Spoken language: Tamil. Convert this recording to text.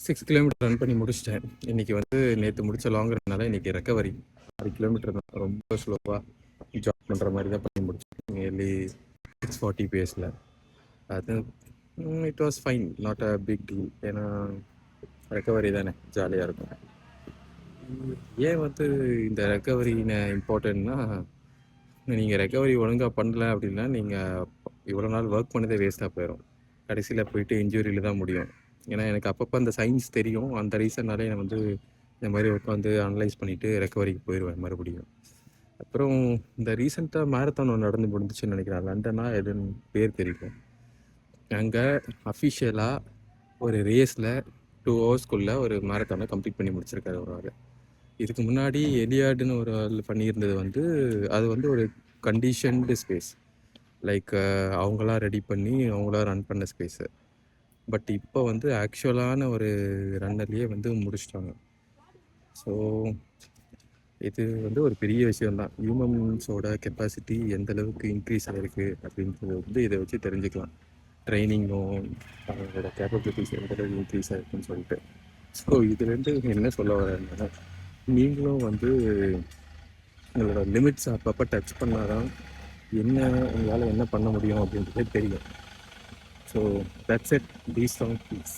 6 கிலோமீட்டர் ரன் பண்ணி முடிச்சிட்டேன். இன்றைக்கி வந்து நேற்று முடித்த லாங்கிறதுனால இன்றைக்கி ரெக்கவரி 6 கிலோமீட்டர் தான். ரொம்ப ஸ்லோவாக ஜாப் பண்ணுற மாதிரி தான் பண்ணி முடிச்சேன். நியர்லி 640 பேஸில். அது it was fine, not a big deal. ஏன்னா ரெக்கவரி தானே, ஜாலியாக இருக்கும். ஏன் வந்து இந்த ரெக்கவரி இம்பார்ட்டன்ட்னா, நீங்கள் ரெக்கவரி ஒழுங்காக பண்ணல அப்படின்னா நீங்கள் இவ்வளோ நாள் ஒர்க் பண்ணதே வேஸ்ட்டாக போயிடும். கடைசியில் போயிட்டு இன்ஜுரியில் தான் முடியும். ஏன்னா எனக்கு அப்பப்போ அந்த சயின்ஸ் தெரியும். அந்த ரீசன்னாலே நான் வந்து இந்த மாதிரி உட்காந்து அனலைஸ் பண்ணிவிட்டு ரெக்கவரிக்கு போயிடுவேன் மறுபடியும். அப்புறம் இந்த ரீசெண்டாக மேரத்தான் ஒன்று நடந்து முடிஞ்சிச்சுன்னு நினைக்கிறேன். லண்டனா எதுன்னு பேர் தெரியல. அங்கே அஃபிஷியலாக ஒரு ரேஸில் 2 ஹவர்ஸ்க்குள்ளே ஒரு மேரத்தானை கம்ப்ளீட் பண்ணி முடிச்சிருக்காரு ஒரு ஆள். இதுக்கு முன்னாடி எலியாடுன்னு ஒரு ஆள் பண்ணியிருந்தது வந்து அது வந்து ஒரு கண்டிஷன்டு ஸ்பேஸ். லைக் அவங்களா ரெடி பண்ணி அவங்களா ரன் பண்ண ஸ்பேஸு. பட் இப்போ வந்து ஆக்சுவலான ஒரு ரன்னர்லேயே வந்து முடிச்சிட்டாங்க. ஸோ இது வந்து ஒரு பெரிய விஷயம்தான். ஹியூமன்ஸோட கெப்பாசிட்டி எந்த அளவுக்கு இன்க்ரீஸ் ஆகிருக்கு அப்படின்றது வந்து இதை வச்சு தெரிஞ்சுக்கலாம். ட்ரைனிங்கும் அவங்களோட கேப்பபிலிட்டிஸ் எந்த அளவுக்கு இன்க்ரீஸ் ஆகிருக்குன்னு சொல்லிட்டு. ஸோ இதுலேருந்து என்ன சொல்ல வரேன்னா, நீங்களும் வந்து உங்களோட லிமிட்ஸ் அப்பப்போ டச் பண்ணால் தான் உங்களால் என்ன பண்ண முடியும் அப்படின்றதே தெரியும். So that's it. Be strong please.